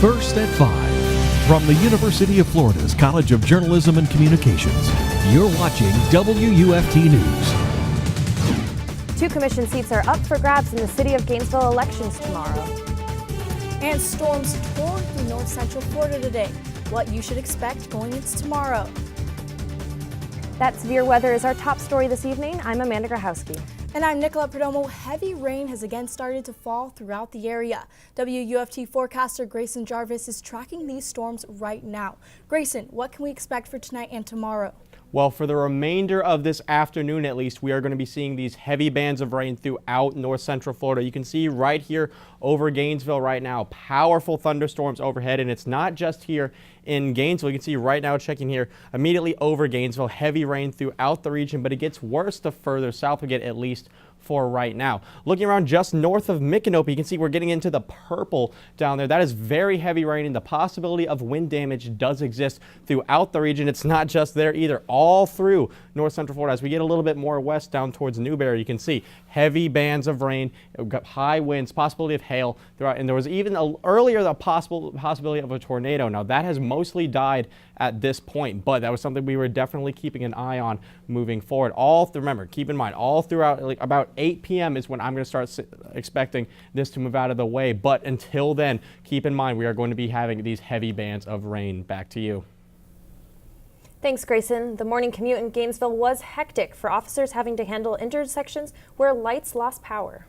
First at 5. From the University of Florida's College of Journalism and Communications, you're watching WUFT News. 2 commission seats are up for grabs in the city of Gainesville elections tomorrow. And storms tore through north central Florida today. What you should expect going into tomorrow. That severe weather is our top story this evening. I'm Amanda Grahowski. And I'm Nicola Perdomo. Heavy rain has again started to fall throughout the area. WUFT forecaster Grayson Jarvis is tracking these storms right now. Grayson, what can we expect for tonight and tomorrow? Well, for the remainder of this afternoon, at least, we are going to be seeing these heavy bands of rain throughout north central Florida. You can see right here over Gainesville right now, powerful thunderstorms overhead, and it's not just here in Gainesville. You can see right now, checking here, immediately over Gainesville, heavy rain throughout the region, but it gets worse the further south we get, at least for right now. Looking around just north of Micanopy, you can see we're getting into the purple down there. That is very heavy rain, and the possibility of wind damage does exist throughout the region. It's not just there either. All through north central Florida, as we get a little bit more west down towards Newberry, you can see heavy bands of rain. We've got high winds, possibility of hail throughout, and there was even earlier the possibility of a tornado. Now that has mostly died at this point, but that was something we were definitely keeping an eye on moving forward. Remember, keep in mind, all throughout, like about 8 p.m. is when I'm going to start expecting this to move out of the way. But until then, keep in mind, we are going to be having these heavy bands of rain. Back to you. Thanks, Grayson. The morning commute in Gainesville was hectic for officers having to handle intersections where lights lost power.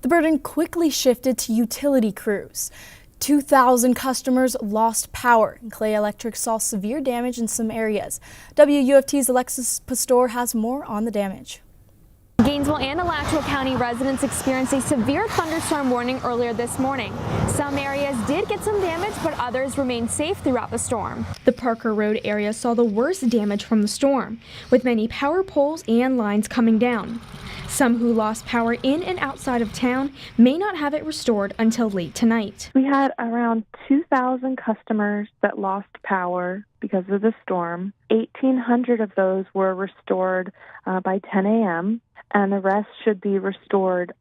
The burden quickly shifted to utility crews. 2,000 customers lost power, and Clay Electric saw severe damage in some areas. WUFT's Alexis Pastor has more on the damage. Gainesville and Alachua County residents experienced a severe thunderstorm warning earlier this morning. Some areas did get some damage, but others remained safe throughout the storm. The Parker Road area saw the worst damage from the storm, with many power poles and lines coming down. Some who lost power in and outside of town may not have it restored until late tonight. We had around 2,000 customers that lost power because of the storm. 1,800 of those were restored by 10 a.m., and the rest should be restored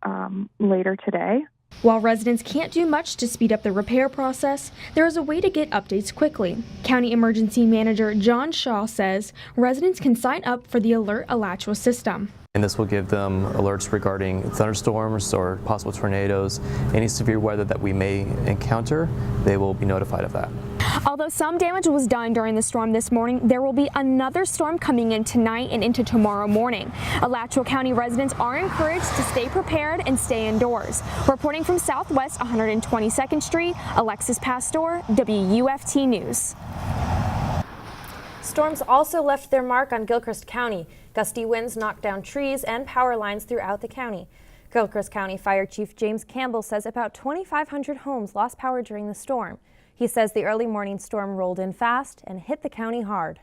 later today. While residents can't do much to speed up the repair process, there is a way to get updates quickly. County Emergency Manager John Shaw says residents can sign up for the Alert Alachua system. And this will give them alerts regarding thunderstorms or possible tornadoes. Any severe weather that we may encounter, they will be notified of that. Although some damage was done during the storm this morning, there will be another storm coming in tonight and into tomorrow morning. Alachua County residents are encouraged to stay prepared and stay indoors. Reporting from Southwest 122nd Street, Alexis Pastor, WUFT News. Storms also left their mark on Gilchrist County. Gusty winds knocked down trees and power lines throughout the county. Gilchrist County Fire Chief James Campbell says about 2,500 homes lost power during the storm. He says the early morning storm rolled in fast and hit the county hard.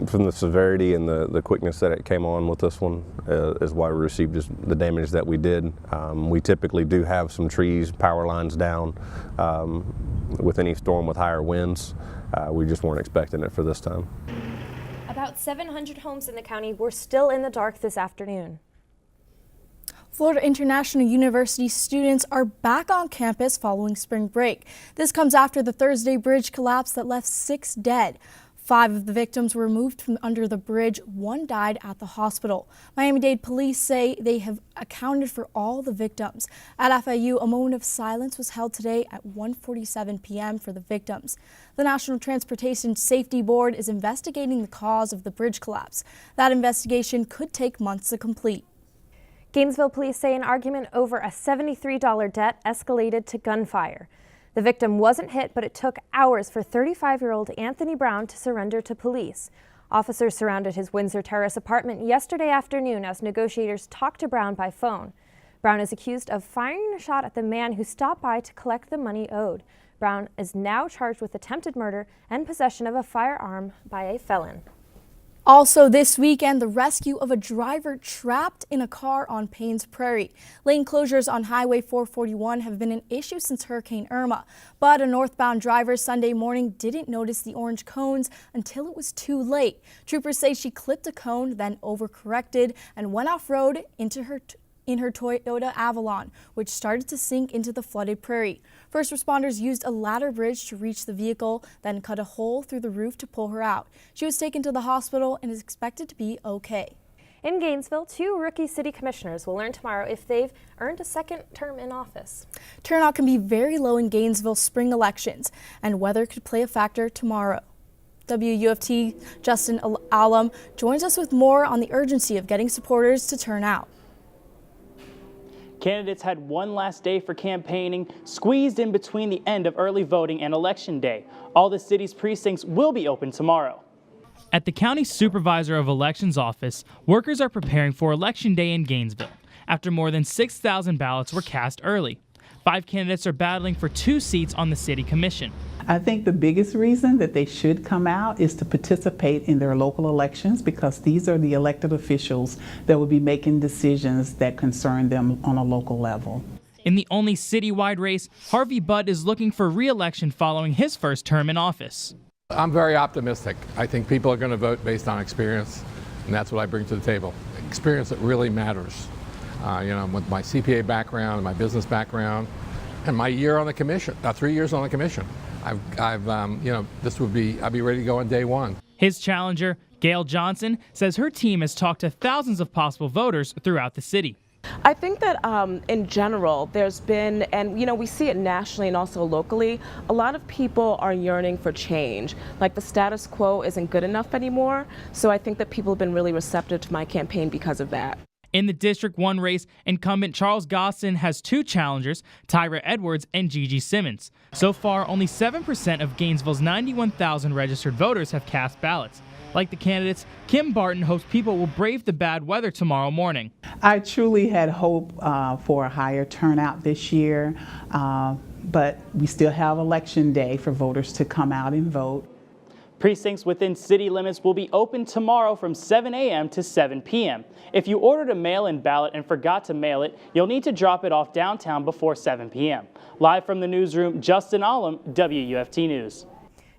From the severity and the quickness that it came on with this one is why we received just the damage that we did. We typically do have some trees, power lines down with any storm with higher winds. We just weren't expecting it for this time. About 700 homes in the county were still in the dark this afternoon. Florida International University students are back on campus following spring break. This comes after the Thursday bridge collapse that left 6 dead. 5 of the victims were removed from under the bridge. 1 died at the hospital. Miami-Dade police say they have accounted for all the victims. At FIU, a moment of silence was held today at 1:47 p.m. for the victims. The National Transportation Safety Board is investigating the cause of the bridge collapse. That investigation could take months to complete. Gainesville police say an argument over a $73 debt escalated to gunfire. The victim wasn't hit, but it took hours for 35-year-old Anthony Brown to surrender to police. Officers surrounded his Windsor Terrace apartment yesterday afternoon as negotiators talked to Brown by phone. Brown is accused of firing a shot at the man who stopped by to collect the money owed. Brown is now charged with attempted murder and possession of a firearm by a felon. Also this weekend, the rescue of a driver trapped in a car on Paynes Prairie. Lane closures on Highway 441 have been an issue since Hurricane Irma, but a northbound driver Sunday morning didn't notice the orange cones until it was too late. Troopers say she clipped a cone, then overcorrected and went off-road into her in her Toyota Avalon, which started to sink into the flooded prairie. First responders used a ladder bridge to reach the vehicle, then cut a hole through the roof to pull her out. She was taken to the hospital and is expected to be okay. In Gainesville, 2 rookie city commissioners will learn tomorrow if they've earned a second term in office. Turnout can be very low in Gainesville spring elections, and weather could play a factor tomorrow. WUFT Justin Alum joins us with more on the urgency of getting supporters to turn out. Candidates had one last day for campaigning, squeezed in between the end of early voting and Election Day. All the city's precincts will be open tomorrow. At the County Supervisor of Elections office, workers are preparing for Election Day in Gainesville after more than 6,000 ballots were cast early. 5 candidates are battling for 2 seats on the City Commission. I think the biggest reason that they should come out is to participate in their local elections, because these are the elected officials that will be making decisions that concern them on a local level. In the only citywide race, Harvey Budd is looking for re-election following his first term in office. I'm very optimistic. I think people are going to vote based on experience, and that's what I bring to the table. Experience that really matters. With my CPA background, my business background, and my year on the commission, 3 years on the commission. I'd be ready to go on day one. His challenger, Gail Johnson, says her team has talked to thousands of possible voters throughout the city. I think that in general, there's been, and we see it nationally and also locally, a lot of people are yearning for change. Like the status quo isn't good enough anymore. So I think that people have been really receptive to my campaign because of that. In the District 1 race, incumbent Charles Gostin has 2 challengers, Tyra Edwards and Gigi Simmons. So far, only 7% of Gainesville's 91,000 registered voters have cast ballots. Like the candidates, Kim Barton hopes people will brave the bad weather tomorrow morning. I truly had hope for a higher turnout this year, but we still have Election Day for voters to come out and vote. Precincts within city limits will be open tomorrow from 7 a.m. to 7 p.m. If you ordered a mail-in ballot and forgot to mail it, you'll need to drop it off downtown before 7 p.m. Live from the newsroom, Justin Alum, WUFT News.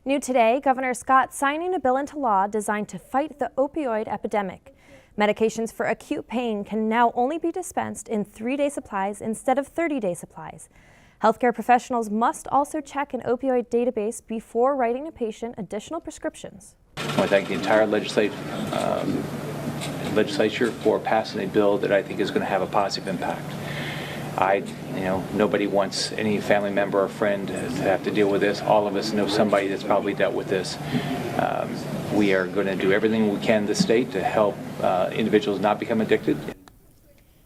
New today, Governor Scott signing a bill into law designed to fight the opioid epidemic. Medications for acute pain can now only be dispensed in 3-day supplies instead of 30-day supplies. Healthcare professionals must also check an opioid database before writing a patient additional prescriptions. I want to thank the entire legislature for passing a bill that I think is going to have a positive impact. Nobody wants any family member or friend to have to deal with this. All of us know somebody that's probably dealt with this. We are going to do everything we can in the state to help individuals not become addicted.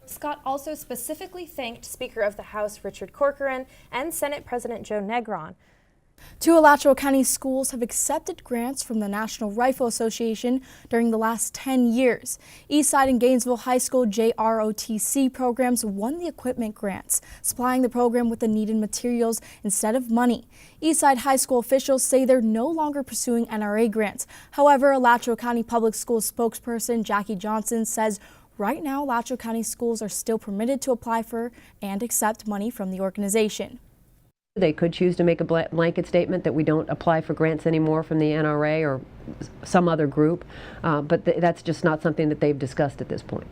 Scott also specifically thanked Speaker of the House Richard Corcoran and Senate President Joe Negron. 2 Alachua County schools have accepted grants from the National Rifle Association during the last 10 years. Eastside and Gainesville High School JROTC programs won the equipment grants, supplying the program with the needed materials instead of money. Eastside High School officials say they're no longer pursuing NRA grants. However, Alachua County Public Schools spokesperson Jackie Johnson says right now Alachua County schools are still permitted to apply for and accept money from the organization. They could choose to make a blanket statement that we don't apply for grants anymore from the NRA or some other group, but that's just not something that they've discussed at this point.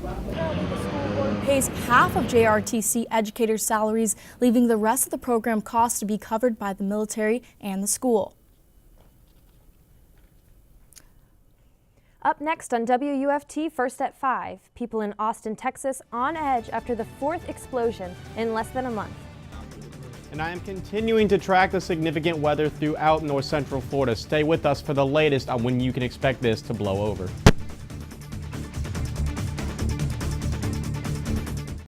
The school board pays half of JRTC educators' salaries, leaving the rest of the program costs to be covered by the military and the school. Up next on WUFT First at 5, people in Austin, Texas on edge after the 4th explosion in less than a month. And I am continuing to track the significant weather throughout north central Florida. Stay with us for the latest on when you can expect this to blow over.